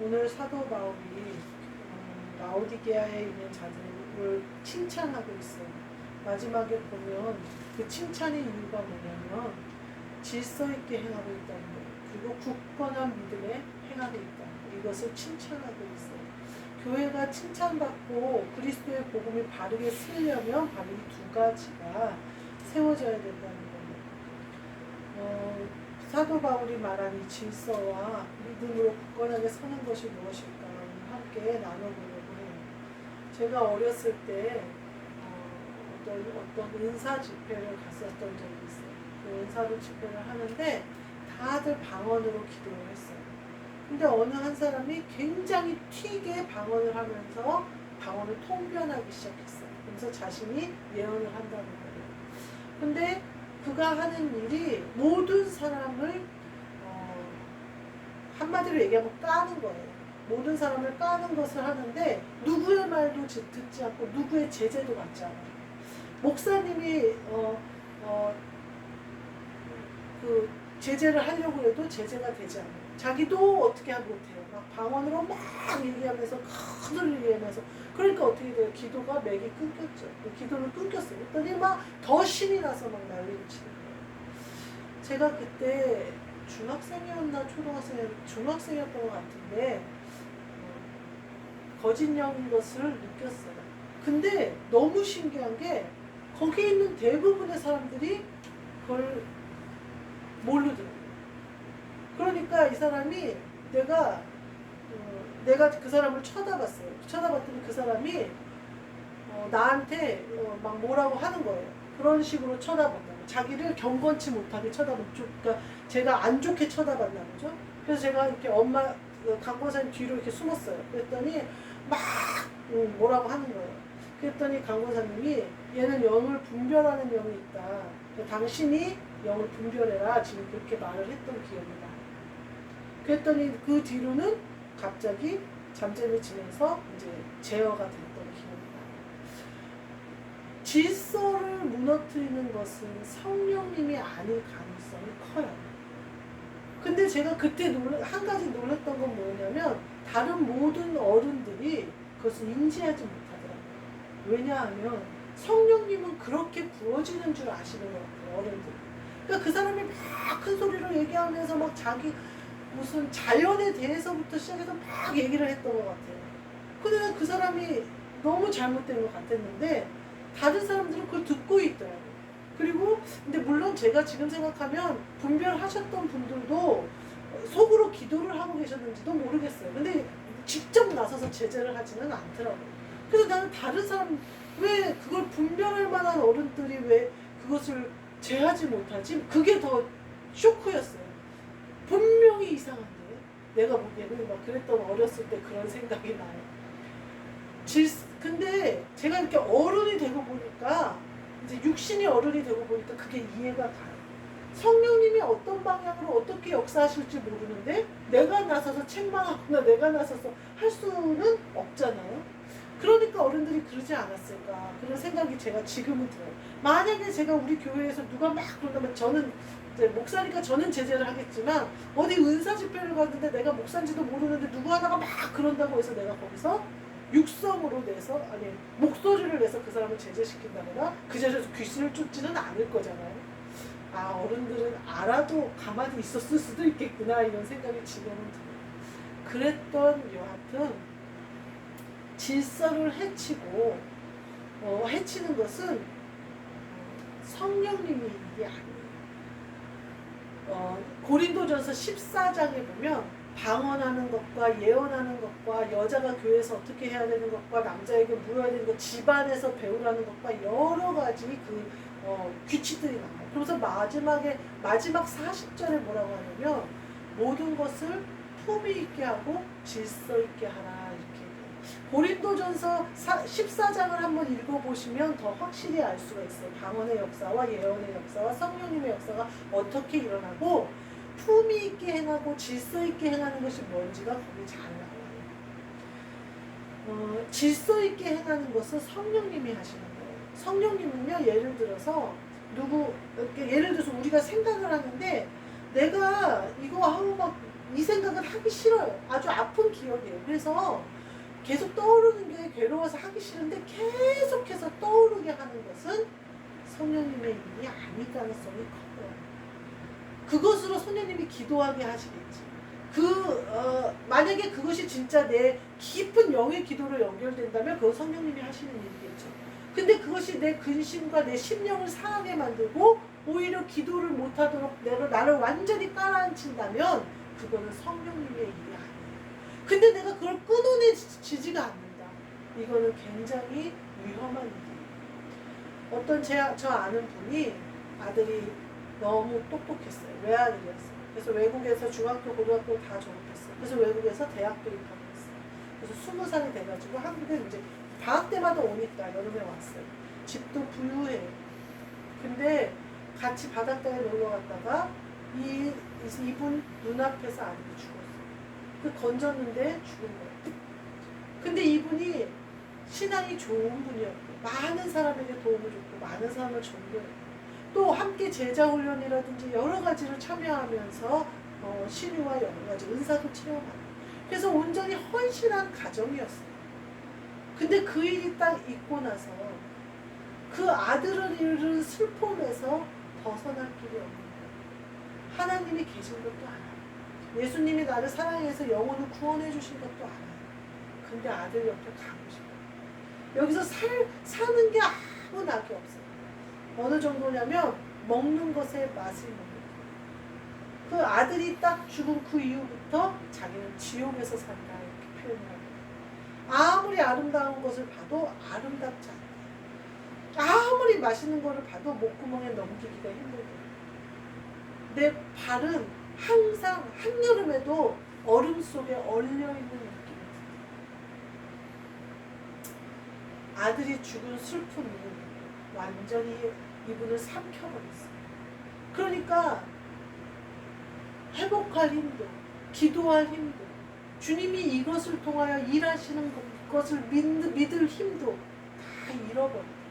오늘 사도 바울이 라오디게아에 있는 자들을 칭찬하고 있어요. 마지막에 보면 그 칭찬의 이유가 뭐냐면 질서 있게 행하고 있다는 거예요. 그리고 굳건한 믿음에 행하고 있다는 거예요. 이것을 칭찬하고 있어요. 교회가 칭찬받고 그리스도의 복음이 바르게 쓰려면 바로 이 두 가지가 세워져야 된다는 거예요. 사도 바울이 말한 이 질서와 믿음으로 굳건하게 서는 것이 무엇일까 함께 나눠보려고 해요. 제가 어렸을 때 어떤 은사 집회를 갔었던 적이 있어요. 그 은사로 집회를 하는데 다들 방언으로 기도를 했어요. 근데 어느 한 사람이 굉장히 튀게 방언을 하면서 방언을 통변하기 시작했어요. 그래서 자신이 예언을 한다는 거예요. 근데 그가 하는 일이 모든 사람을 한마디로 얘기하면 까는 거예요. 모든 사람을 까는 것을 하는데 누구의 말도 듣지 않고 누구의 제재도 받지 않아요. 목사님이 그 제재를 하려고 해도 제재가 되지 않아요. 자기도 어떻게 하면 못해요. 막 방언으로 막 얘기하면서 큰 소리를 얘기하면서 그러니까 어떻게 돼요? 기도가 맥이 끊겼죠. 기도를 끊겼어요. 그랬더니 막 더 신이 나서 막 난리를 치는 거예요. 제가 그때 중학생이었나 중학생이었던 것 같은데 거짓령인 것을 느꼈어요. 근데 너무 신기한 게 거기 있는 대부분의 사람들이 그걸 모르더라고요. 그러니까 이 사람이 내가 그 사람을 쳐다봤어요. 쳐다봤더니 그 사람이 나한테 막 뭐라고 하는 거예요. 그런 식으로 쳐다본다고. 자기를 경건치 못하게 그러니까 제가 안 좋게 쳐다봤나 보죠. 그래서 제가 이렇게 강권사님 뒤로 이렇게 숨었어요. 그랬더니 막 뭐라고 하는 거예요. 그랬더니 강권사님이 얘는 영을 분별하는 영이 있다. 당신이 영을 분별해라. 지금 그렇게 말을 했던 기억이 나요. 그랬더니 그 뒤로는 갑자기 잠잠히 지면서 이제 제어가 됐던 기억이 나요. 질서를 무너뜨리는 것은 성령님이 아닐 가능성이 커요. 근데 제가 그때 한 가지 놀랐던 건 뭐냐면 다른 모든 어른들이 그것을 인지하지 못하더라고요. 왜냐하면 성령님은 그렇게 부어지는 줄 아시는 것 같아요. 어른들. 그러니까 그 사람이 막 큰 소리로 얘기하면서 막 자기 무슨 자연에 대해서부터 시작해서 막 얘기를 했던 것 같아요. 근데 그 사람이 너무 잘못된 것 같았는데 다른 사람들은 그걸 듣고 있더라고요. 그리고 근데 물론 제가 지금 생각하면 분별하셨던 분들도 속으로 기도를 하고 계셨는지도 모르겠어요. 근데 직접 나서서 제재를 하지는 않더라고요. 그래서 나는 다른 사람 왜 그걸 분별할 만한 어른들이 왜 그것을 제하지 못하지? 그게 더 쇼크였어요. 분명히 이상한데 내가 보기에는 막 그랬던 어렸을 때 그런 생각이 나요. 근데 제가 이렇게 어른이 되고 보니까 이제 육신이 어른이 되고 보니까 그게 이해가 가요. 성령님이 어떤 방향으로 어떻게 역사하실지 모르는데 내가 나서서 책망하거나 내가 나서서 할 수는 없잖아요. 그러니까 어른들이 그러지 않았을까 그런 생각이 제가 지금은 들어요. 만약에 제가 우리 교회에서 누가 막 그런다면 저는 이제 목사니까 저는 제재를 하겠지만 어디 은사 집회를 갔는데 내가 목사인지도 모르는데 누구 하나가 막 그런다고 해서 내가 거기서 육성으로 내서 아니 목소리를 내서 그 사람을 제재시킨다거나 그 자리에서 귀신을 쫓지는 않을 거잖아요. 아 어른들은 알아도 가만히 있었을 수도 있겠구나 이런 생각이 지금은 들어요. 그랬던 여하튼 질서를 해치고 해치는 것은 성령님이 일이 아니에요. 고린도전서 14장에 보면 방언하는 것과 예언하는 것과 여자가 교회에서 어떻게 해야 되는 것과 남자에게 물어야 되는 것 집안에서 배우라는 것과 여러 가지 규칙들이 나와요. 그래서 마지막 40절에 뭐라고 하냐면 모든 것을 품위 있게 하고 질서 있게 하라 이렇게 얘기해요. 고린도전서 14장을 한번 읽어보시면 더 확실히 알 수가 있어요. 방언의 역사와 예언의 역사와 성령님의 역사가 어떻게 일어나고 품위 있게 행하고 질서 있게 행하는 것이 뭔지가 거기 잘 나와요. 질서 있게 행하는 것은 성령님이 하시는 거예요. 성령님은요, 예를 들어서 우리가 생각을 하는데 내가 이거 하고 막 이 생각을 하기 싫어요. 아주 아픈 기억이에요. 그래서 계속 떠오르는 게 괴로워서 하기 싫은데 계속해서 떠오르게 하는 것은 성령님의 일이 아닐 가능성이 커요. 그것으로 성령님이 기도하게 하시겠지. 만약에 그것이 진짜 내 깊은 영의 기도로 연결된다면 그건 성령님이 하시는 일이겠죠. 근데 그것이 내 근심과 내 심령을 상하게 만들고 오히려 기도를 못하도록 나를 완전히 깔아앉힌다면 그거는 성령님의 일이 아니에요. 근데 내가 그걸 끊어내지지가 않는다. 이거는 굉장히 위험한 일이에요. 어떤 저 아는 분이 아들이 너무 똑똑했어요. 외아들이었어요. 그래서 외국에서 중학교, 고등학교 다 졸업했어요. 그래서 외국에서 대학도 입학했어요. 그래서 20살이 돼가지고 한국에 이제 방학 때마다 오니까 여름에 왔어요. 집도 부유해요. 근데 같이 바닷가에 놀러 갔다가 이분 눈앞에서 아들이 죽었어요. 그 건졌는데 죽은 거예요. 근데 이분이 신앙이 좋은 분이었고 많은 사람에게 도움을 줬고 많은 사람을 전도했고 또 함께 제자훈련이라든지 여러 가지를 참여하면서 신유와 여러 가지 은사도 체험하고 그래서 온전히 헌신한 가정이었어요. 근데 그 일이 딱 있고 나서 그 아들을 잃은 슬픔에서 벗어날 길이 없는 거예요. 하나님이 계신 것도 알아요. 예수님이 나를 사랑해서 영혼을 구원해 주신 것도 알아요. 근데 아들 옆에 가고 싶어요. 여기서 사는 게 아무 낙이 없어요. 어느 정도냐면 먹는 것에 맛을 먹는 거예요. 그 아들이 딱 죽은 그 이후부터 자기는 지옥에서 산다 이렇게 표현을 합니다. 아무리 아름다운 것을 봐도 아름답지 않아요. 아무리 맛있는 것을 봐도 목구멍에 넘기기가 힘들고요. 내 발은 항상 한여름에도 얼음 속에 얼려있는 느낌이 들어요. 아들이 죽은 슬픔이 완전히 이분을 삼켜버렸어요. 그러니까 회복할 힘도, 기도할 힘도, 주님이 이것을 통하여 일하시는 것을 믿을 힘도 다 잃어버려요.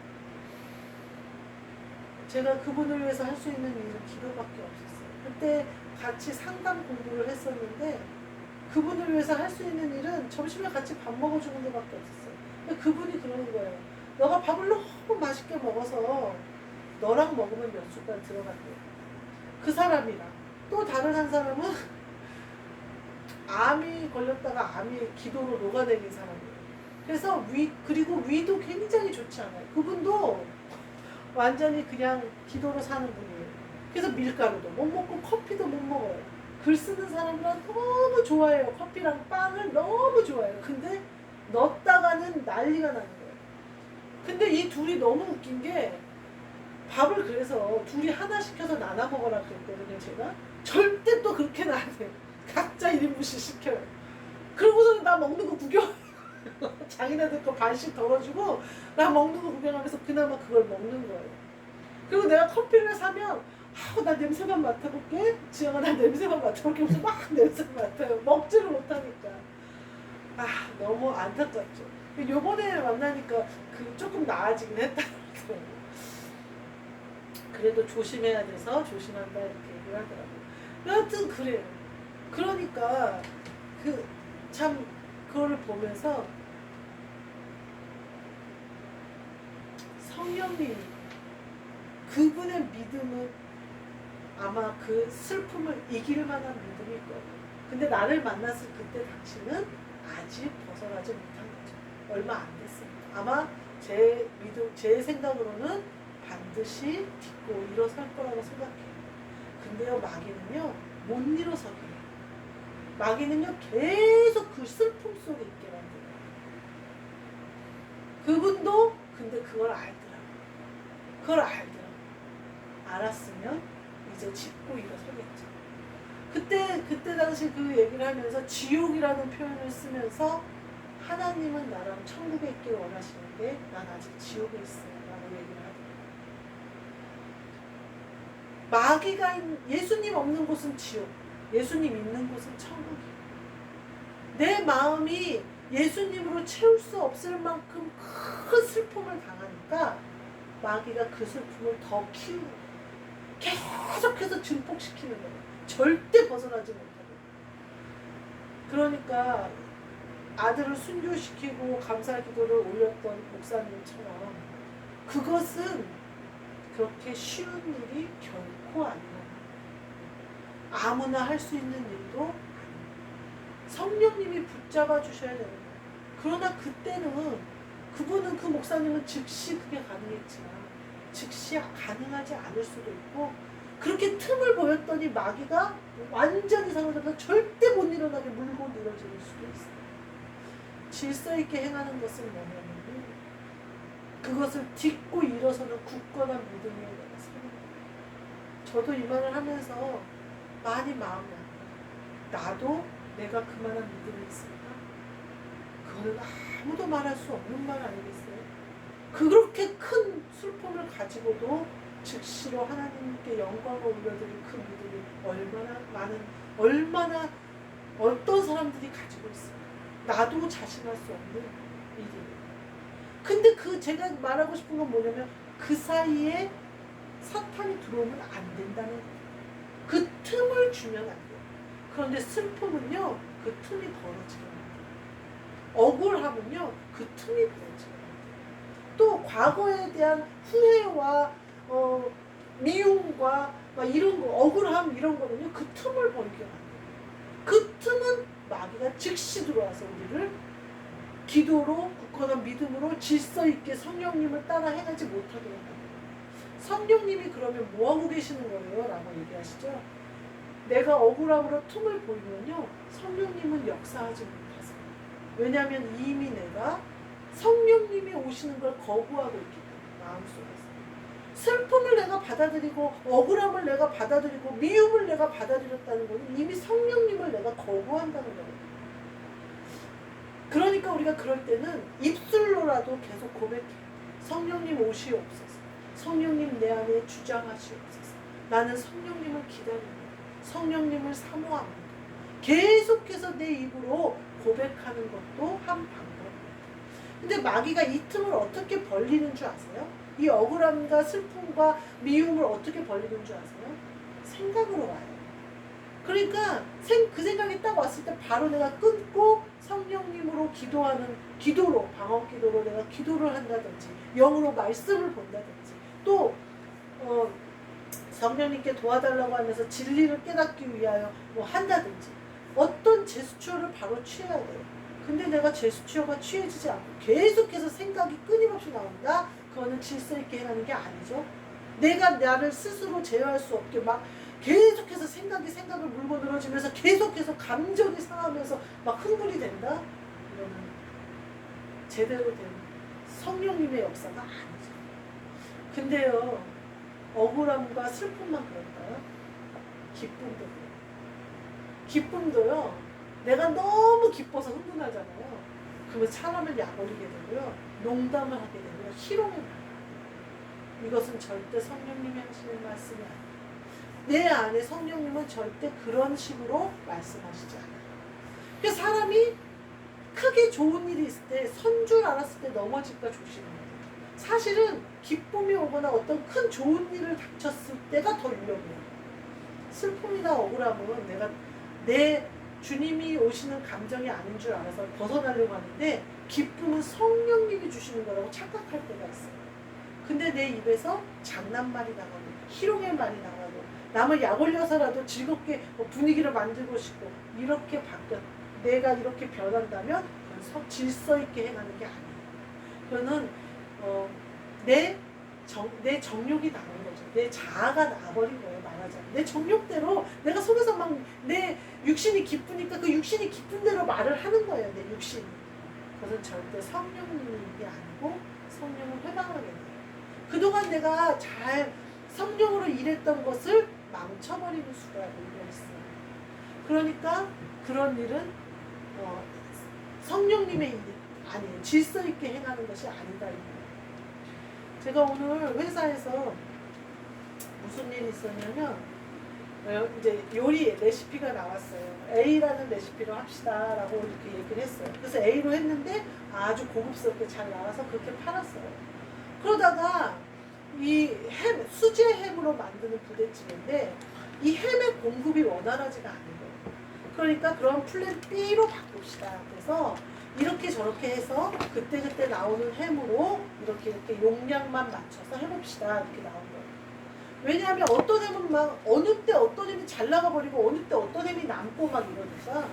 제가 그분을 위해서 할 수 있는 일은 기도밖에 없었어요. 그때 같이 상담 공부를 했었는데 그분을 위해서 할 수 있는 일은 점심에 같이 밥 먹어주는 것밖에 없었어요. 근데 그분이 그러는 거예요. 너가 밥을 너무 맛있게 먹어서 너랑 먹으면 몇 숟갈 들어간대요. 그 사람이랑 또 다른 한 사람은 암이 걸렸다가 암이 기도로 녹아내린 사람이에요. 그래서 그리고 위도 굉장히 좋지 않아요. 그분도 완전히 그냥 기도로 사는 분이에요. 그래서 밀가루도 못 먹고 커피도 못 먹어요. 글 쓰는 사람이랑 너무 좋아해요. 커피랑 빵을 너무 좋아해요. 근데 넣었다가는 난리가 나는 거예요. 근데 이 둘이 너무 웃긴 게 밥을 그래서 둘이 하나 시켜서 나눠 먹으라 그랬거든요. 제가 절대 또 그렇게는 안 해요. 각자 1인분씩 시켜요. 그러고서 나 먹는 거 구경 자기네들 거 반씩 덜어주고 나 먹는 거 구경하면서 그나마 그걸 먹는 거예요. 그리고 내가 커피를 사면 나 냄새만 맡아볼게. 지영아 나 냄새만 맡아볼게. 무슨 막 냄새를 맡아요. 먹지를 못하니까. 너무 안타깝죠. 요번에 만나니까 조금 나아지긴 했다더라고요. 그래도 조심해야 돼서 조심한다 이렇게 얘기를 하더라고요. 여하튼 그래요. 그러니까 참 그거를 보면서 성령님이 그분의 믿음은 아마 그 슬픔을 이길 만한 믿음일 거예요. 근데 나를 만났을 그때 당신은 아직 벗어나지 못한 거죠. 얼마 안 됐습니다. 아마 제 생각으로는 반드시 딛고 일어설 거라고 생각해요. 근데요, 마귀는요, 못 일어서게 해요. 마귀는요, 계속 그 슬픔 속에 있게 만들어요. 그분도 근데 그걸 알더라고요. 알았으면 이제 짚고 일어서겠죠. 그때 당시 그 얘기를 하면서 지옥이라는 표현을 쓰면서 하나님은 나랑 천국에 있길 원하시는데 난 아직 지옥에 있어요 라고 얘기를 하더라고요. 마귀가 예수님 없는 곳은 지옥, 예수님 있는 곳은 천국이에요. 내 마음이 예수님으로 채울 수 없을 만큼 큰 슬픔을 당하니까 마귀가 그 슬픔을 더 키우는 거예요. 계속해서 증폭시키는 거예요. 절대 벗어나지 못하고. 그러니까 아들을 순교시키고 감사 기도를 올렸던 목사님처럼 그것은 그렇게 쉬운 일이 결코 아니에요. 아무나 할 수 있는 일도 아니에요. 성령님이 붙잡아 주셔야 되는 거예요. 그러나 그때는 그분은 그 목사님은 즉시 그게 가능했지만 즉시 가능하지 않을 수도 있고 그렇게 틈을 보였더니 마귀가 완전히 사로잡아서 절대 못 일어나게 물고 늘어지는 수도 있어요. 질서 있게 행하는 것은 뭐냐면 그것을 딛고 일어서는 굳건한 믿음이 내가 사는 거예요. 저도 이 말을 하면서 많이 마음이 아파요. 나도 내가 그만한 믿음이 있을까? 그거는 아무도 말할 수 없는 말 아니겠어요? 그렇게 큰 슬픔을 가지고도 즉시로 하나님께 영광을 올려드릴 그 믿음이 얼마나 어떤 사람들이 가지고 있어요. 나도 자신할 수 없는 일이에요. 근데 제가 말하고 싶은 건 뭐냐면 그 사이에 사탄이 들어오면 안 된다는 거예요. 그 틈을 주면 안 돼요. 그런데 슬픔은요, 그 틈이 벌어지면 안 돼요. 억울함은요, 그 틈이 벌어지면 안 돼요. 또 과거에 대한 후회와 미움과 막 이런 거, 억울함 이런 거는요, 그 틈을 벌이게 안 돼요. 그 틈은 마귀가 즉시 들어와서 우리를 기도로 굳건한 믿음으로 질서 있게 성령님을 따라 행하지 못하게 합니다. 성령님이 그러면 뭐하고 계시는 거예요? 라고 얘기하시죠. 내가 억울함으로 틈을 보이면요 성령님은 역사하지 못하세요. 왜냐하면 이미 내가 성령님이 오시는 걸 거부하고 있기 때문에 마음속에서 슬픔을 내가 받아들이고 억울함을 내가 받아들이고 미움을 내가 받아들였다는 것은 이미 성령님을 내가 거부한다는 거예요. 그러니까 우리가 그럴 때는 입술로라도 계속 고백해. 성령님 오시옵소서. 성령님 내 안에 주장하시옵소서. 나는 성령님을 기다립니다. 성령님을 사모합니다. 계속해서 내 입으로 고백하는 것도 한 방법입니다. 근데 마귀가 이 틈을 어떻게 벌리는 줄 아세요? 이 억울함과 슬픔과 미움을 어떻게 벌리는 줄 아세요? 생각으로 와요. 그러니까 그 생각이 딱 왔을 때 바로 내가 끊고 성령님으로 기도로 방언 기도로 내가 기도를 한다든지 영으로 말씀을 본다든지 또 성령님께 도와달라고 하면서 진리를 깨닫기 위하여 뭐 한다든지 어떤 제스처를 바로 취해야 돼요. 근데 내가 제스처가 취해지지 않고 계속해서 생각이 끊임없이 나온다? 그거는 질서 있게 행하는 게 아니죠. 내가 나를 스스로 제어할 수 없게 막 계속해서 생각을 물고 늘어지면서 계속해서 감정이 상하면서 막 흥분이 된다? 이거는 제대로 된 성령님의 역사가 아니죠. 근데요, 억울함과 슬픔만 그럴까요? 기쁨도 그래요. 기쁨도요, 내가 너무 기뻐서 흥분하잖아요. 그러면 사람을 약올리게 되고요, 농담을 하게 되고요, 희롱을 하게 돼요. 이것은 절대 성령님이 하시는 말씀이 아니에요. 내 안에 성령님은 절대 그런 식으로 말씀하시지 않아요. 그래서 사람이 크게 좋은 일이 있을 때, 선 줄 알았을 때 넘어질까 조심해야 돼요. 사실은 기쁨이 오거나 어떤 큰 좋은 일을 닥쳤을 때가 더 위험해요. 슬픔이나 억울함은 내가 내 주님이 오시는 감정이 아닌 줄 알아서 벗어나려고 하는데 기쁨은 성령님이 주시는 거라고 착각할 때가 있어요. 근데 내 입에서 장난말이 나가고 희롱의 말이 나가고 남을 약올려서라도 즐겁게 분위기를 만들고 싶고 이렇게 내가 이렇게 변한다면 그건 질서 있게 행하는 게 아니에요. 그거는 내 정욕이 나온 거죠. 내 자아가 나버린 거예요. 말하자면 내 정욕대로 내가 속에서 막 내 육신이 기쁘니까 그 육신이 기쁜 대로 말을 하는 거예요. 내 육신이. 그것은 절대 성령님이 아니고 성령을 회방하게 돼요. 그동안 내가 잘 성령으로 일했던 것을 망쳐버리는 수가 오히려 있어요. 그러니까 그런 일은 성령님의 일이 아니에요. 질서 있게 행하는 것이 아니다. 제가 오늘 회사에서 무슨 일이 있었냐면 이제 요리 레시피가 나왔어요. A라는 레시피로 합시다 라고 이렇게 얘기를 했어요. 그래서 A로 했는데 아주 고급스럽게 잘 나와서 그렇게 팔았어요. 그러다가 이 수제 햄으로 만드는 부대찌개인데 이 햄의 공급이 원활하지가 않은 거예요. 그러니까 그럼 플랜 B로 바꿉시다. 그래서 이렇게 저렇게 해서 그때그때 나오는 햄으로 이렇게 용량만 맞춰서 해봅시다. 이렇게 나온 거예요. 왜냐하면 어떤 햄은 막 어느 때 어떤 햄이 잘 나가버리고 어느 때 어떤 햄이 남고 막 이러니까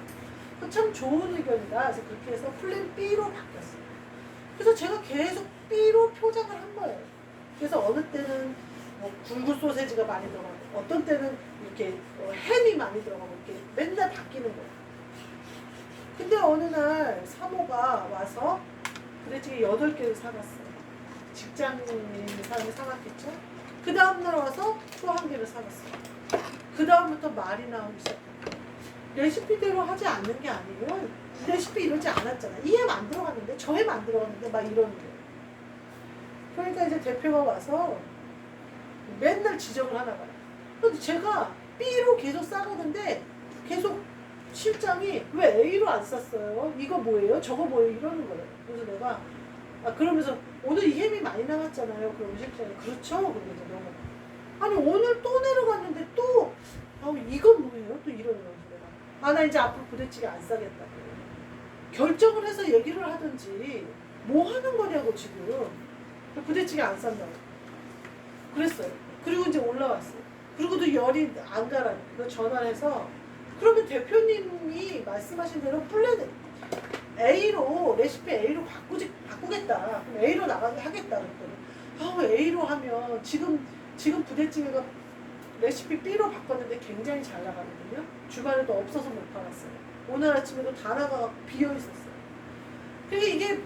참 좋은 의견이다. 그래서 그렇게 해서 플랜 B로 바뀌었어요. 그래서 제가 계속 B로 표장을 한 거예요. 그래서 어느 때는 뭐 굵은 소세지가 많이 들어가고 어떤 때는 이렇게 햄이 많이 들어가고 이렇게 맨날 바뀌는 거예요. 근데 어느 날 사모가 와서 부대찌개 8개를 사갔어요. 직장인 사람이 사갔겠죠? 그 다음날 와서 또 1개를 사갔어요. 그 다음부터 말이 나오기 시작해요. 레시피대로 하지 않는 게 아니에요. 레시피 이러지 않았잖아. 이 햄 안 들어갔는데 저 햄 안 들어갔는데 막 이러는 거예요. 그러니까 이제 대표가 와서 맨날 지적을 하나 봐요. 근데 제가 B로 계속 싸가는데 계속 실장이 왜 A로 안 쌌어요? 이거 뭐예요? 저거 뭐예요? 이러는 거예요. 그래서 내가 그러면서 오늘 이 햄이 많이 나갔잖아요. 그럼 실장이 그렇죠? 그러면서 너무 아니 오늘 또 내려갔는데 또 이건 뭐예요? 또 이러는 거예요. 내가 나 이제 앞으로 부대찌개 안 싸겠다고 결정을 해서 얘기를 하든지 뭐 하는 거냐고 지금 부대찌개 안 싼다고 그랬어요. 그리고 이제 올라왔어요. 그리고도 열이 안 가라니까 전화를 해서 그러면 대표님이 말씀하신 대로 플랜 A로 레시피 A로 바꾸겠다. 그럼 A로 나가게 하겠다. 그랬더니 A로 하면 지금 부대찌개가 레시피 B로 바꿨는데 굉장히 잘 나가거든요. 주말에도 없어서 못 팔았어요. 오늘 아침에도 다 나가 비어 있었어요. 그러니까 이게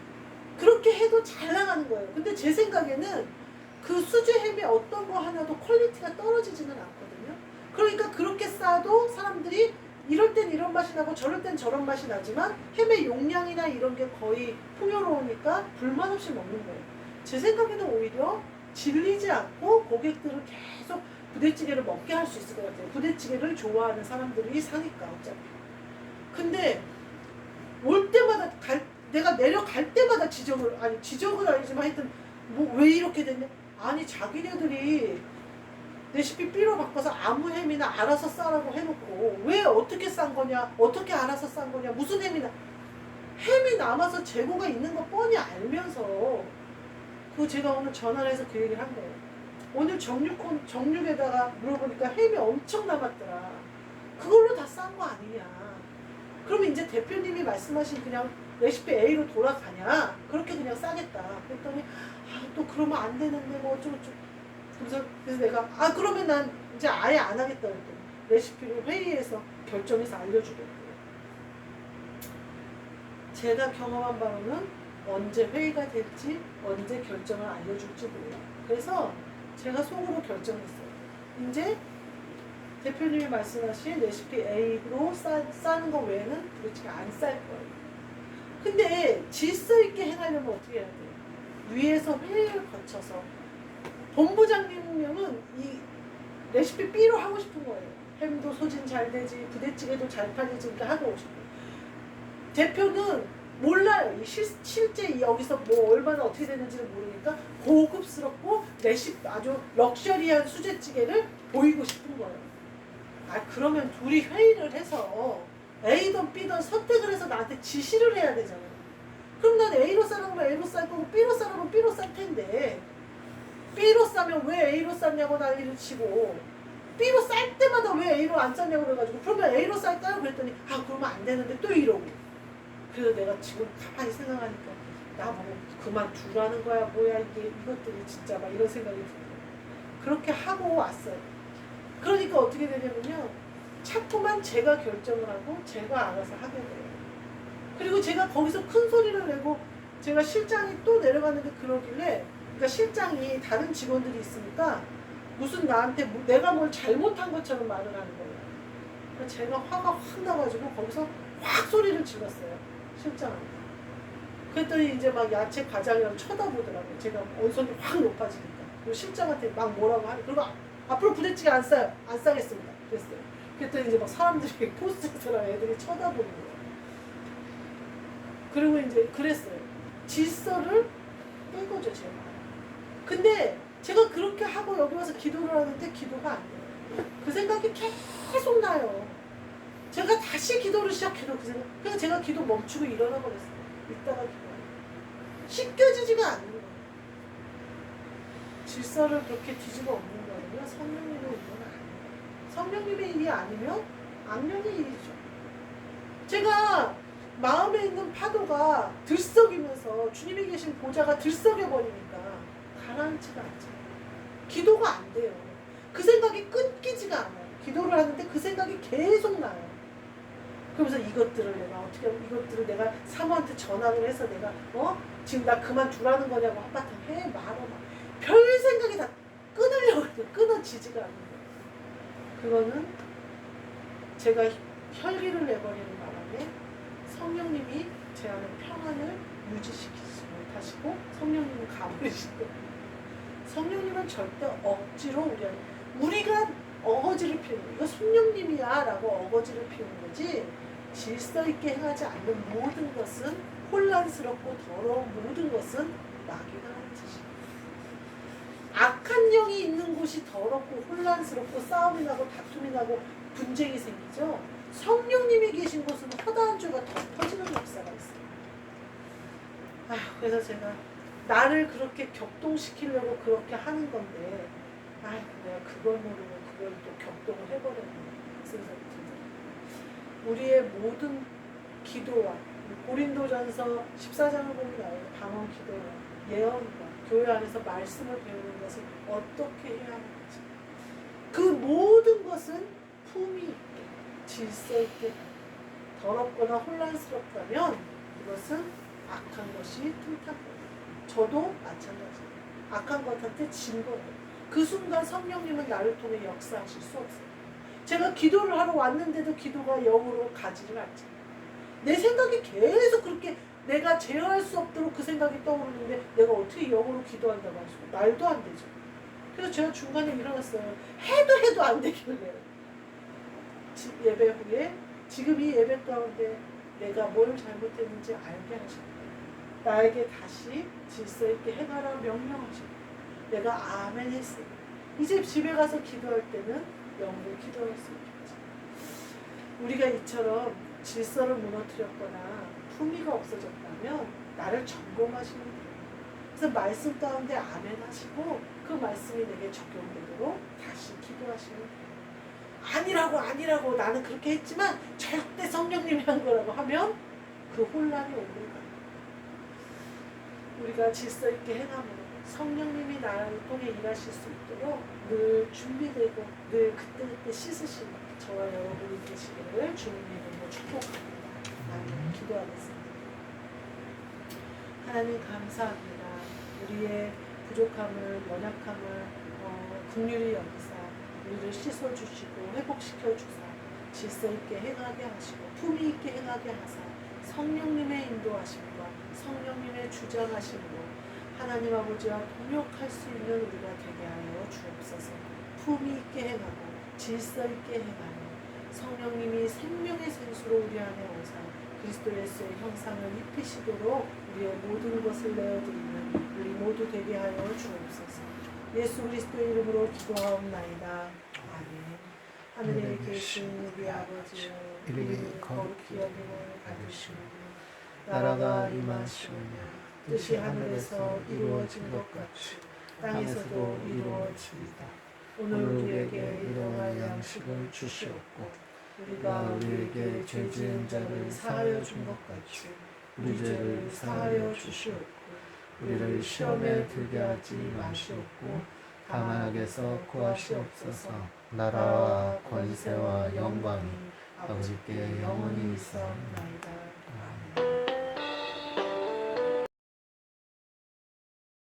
그렇게 해도 잘 나가는 거예요. 근데 제 생각에는 그 수제 햄이 어떤 거 하나도 퀄리티가 떨어지지는 않거든요. 그러니까 그렇게 싸도 사람들이 이럴 땐 이런 맛이 나고 저럴 땐 저런 맛이 나지만 햄의 용량이나 이런 게 거의 풍요로우니까 불만 없이 먹는 거예요. 제 생각에는 오히려 질리지 않고 고객들을 계속 부대찌개를 먹게 할 수 있을 것 같아요. 부대찌개를 좋아하는 사람들이 사니까 어차피. 근데 올 때마다 내가 내려갈 때마다 지적은 아니지만 하여튼 뭐 왜 이렇게 됐냐? 아니 자기네들이 레시피 B로 바꿔서 아무 햄이나 알아서 싸라고 해놓고 왜 어떻게 싼 거냐? 어떻게 알아서 싼 거냐? 무슨 햄이 남아서 재고가 있는 거 뻔히 알면서 제가 오늘 전화를 해서 그 얘기를 한 거예요. 오늘 정육에다가 물어보니까 햄이 엄청 남았더라. 그걸로 다 싼 거 아니냐? 그러면 이제 대표님이 말씀하신 그냥 레시피 A로 돌아가냐? 그렇게 그냥 싸겠다. 그랬더니 또 그러면 안 되는데 뭐 어쩌고저쩌고. 그래서 내가 그러면 난 이제 아예 안 하겠다 그랬더니 레시피를 회의에서 결정해서 알려주겠대요. 제가 경험한 바로는 언제 회의가 될지 언제 결정을 알려줄지 몰라요. 그래서 제가 속으로 결정했어요. 이제 대표님이 말씀하신 레시피 A로 싸는 거 외에는 부대찌개 안 쌀 거예요. 근데 질서 있게 해가려면 어떻게 해야 돼요? 위에서 회의를 거쳐서 본부장님은 이 레시피 B로 하고 싶은 거예요. 햄도 소진 잘 되지, 부대찌개도 잘 팔리지, 그러니까 하고 싶어요. 대표는 몰라요. 실제 여기서 뭐 얼마나 어떻게 되는지를 모르니까 고급스럽고 아주 럭셔리한 수제찌개를 보이고 싶은 거예요. 그러면 둘이 회의를 해서 A든 B든 선택을 해서 나한테 지시를 해야 되잖아요. 그럼 난 A로 싸는 거 A로 쌀 거고 B로 싸는 건 B로 쌀 텐데 B로 싸면 왜 A로 쌌냐고 난리를 치고 B로 쌀 때마다 왜 A로 안 쌌냐고 그래가지고 그러면 A로 쌀까요? 그랬더니 그러면 안 되는데 또 이러고. 그래서 내가 지금 가만히 생각하니까 나보고 그만두라는 거야 뭐야 이것들이 진짜 막 이런 생각이 들어요. 그렇게 하고 왔어요. 그러니까 어떻게 되냐면요. 자꾸만 제가 결정을 하고 제가 알아서 하게 돼요. 그리고 제가 거기서 큰 소리를 내고 제가 실장이 또 내려가는데 그러길래 그러니까 실장이 다른 직원들이 있으니까 무슨 나한테 내가 뭘 잘못한 것처럼 말을 하는 거예요. 그러니까 제가 화가 확 나가지고 거기서 확 소리를 질렀어요. 실장한테. 그랬더니 이제 막 야채 과장이랑 쳐다보더라고요. 제가 언성이 확 높아지니까. 그리고 실장한테 막 뭐라고 하니 그리고 앞으로 부대찌개 안 싸요. 안 싸겠습니다. 그랬어요. 그랬더니 이제 막 사람들이 포스트처럼 애들이 쳐다보는 거예요. 그리고 이제 그랬어요. 질서를 뺀 거죠, 제가. 근데 제가 그렇게 하고 여기 와서 기도를 하는데 기도가 안 돼요. 그 생각이 계속 나요. 제가 다시 기도를 시작해도 그 생각, 그냥 제가 기도 멈추고 일어나 버렸어요. 이따가 기도하고. 씻겨지지가 않는 거예요. 질서를 그렇게 뒤집어 엎는 거는요, 성령님의 일은 아니에요. 성령님의 일이 아니면 악령의 일이죠. 제가 마음에 있는 파도가 들썩이면서 주님이 계신 보좌가 들썩여 버리니까 가라앉지가 않잖아요. 기도가 안 돼요. 그 생각이 끊기지가 않아요. 기도를 하는데 그 생각이 계속 나요. 그러면서 이것들을 내가 사모한테 전화를 해서 내가 지금 나 그만두라는 거냐고 한바탕 해 말어 막 별 생각이 다 끊으려고 해도 끊어지지가 않는 거예요. 그거는 제가 혈기를 내버리는 바람에 성령님이 제 안에 평안을 유지시키지 못하시고 성령님은 가버리시는 거예요. 성령님은 절대 억지로 우리가 어거지를 피우는 거예요. 이거 성령님이야 라고 어거지를 피우는 거지, 질서 있게 행하지 않는 모든 것은, 혼란스럽고 더러운 모든 것은 마귀라는 뜻이에요. 악한 영이 있는 곳이 더럽고 혼란스럽고 싸움이 나고 다툼이 나고 분쟁이 생기죠. 성령님이 계신 곳은 허다한 죄가 덮어지는 역사가 있어요. 그래서 제가 나를 그렇게 격동시키려고 그렇게 하는 건데, 내가 그걸 모르고 그걸 또 격동을 해버렸네 생각이 들더라고요. 우리의 모든 기도와 고린도전서 14장을 보면 나와요. 방언 기도와 예언과 교회 안에서 말씀을 배우는 것을 어떻게 해야 하는지, 그 모든 것은 품위 있게 질서 있게, 더럽거나 혼란스럽다면 그것은 악한 것이 틈탄 거예요. 저도 마찬가지예요. 악한 것한테 진 거예요. 그 순간 성령님은 나를 통해 역사하실 수 없어요. 제가 기도를 하러 왔는데도 기도가 영으로 가지를 않잖아요. 내 생각이 계속 그렇게 내가 제어할 수 없도록 그 생각이 떠오르는데 내가 어떻게 영으로 기도한다고 할 수가 말도 안 되죠. 그래서 제가 중간에 일어났어요. 해도 안 되길래 예배 후에 지금 이 예배 가운데 내가 뭘 잘못했는지 알게 하셨고 나에게 다시 질서 있게 행하라 명령하셨고 내가 아멘 했어요. 이제 집에 가서 기도할 때는 영으로 기도할 수 있겠죠. 우리가 이처럼 질서를 무너뜨렸거나 품위가 없어졌다면 나를 점검하시면 돼요. 그래서 말씀 가운데 아멘 하시고 그 말씀이 내게 적용되도록 다시 기도하시면 돼요. 아니라고 나는 그렇게 했지만 절대 성령님이 한 거라고 하면 그 혼란이 오는 거예요. 우리가 질서 있게 행함으로 성령님이 나를 통해 일하실 수 있도록 늘 준비되고 늘 그때그때 씻으시는 저와 여러분이 되시기를 주님의 이름으로 축복합니다. 아멘. 기도하겠습니다. 하나님 감사합니다. 우리의 부족함을 연약함을 긍휼히 여기사 우리를 씻어주시고 회복시켜 주사 질서 있게 행하게 하시고 품위 있게 행하게 하사 성령님의 인도하심과 성령님의 주장하심으로 하나님 아버지와 동역할 수 있는 우리가 되게 하여 주옵소서. 품위 있게 행하고 질서 있게 행하며 성령님이 생명의 생수로 우리 안에 오사 그리스도 예수의 형상을 입히시도록 우리의 모든 것을 내어드리는 우리 모두 되게 하여 주옵소서. 예수 그리스도의 이름으로 기도하옵나이다. 아멘. 하늘에 계신 우리 아버지여 이름이 거룩히 여김을 받으시오며 나라가 임하시오며 뜻이 하늘에서 이루어진 것 같이 땅에서도 이루어집니다. 오늘 우리에게 일용할 양식을 주시옵고 우리가 우리에게 죄 지은 자를 사하여 준 것 같이 우리 죄를 사하여 주시옵고 우리를 시험에 들게 하지 마시옵고 다만 악에서 구하시옵소서. 나라와 권세와 영광이 아버지께 영원히 있사옵나이다.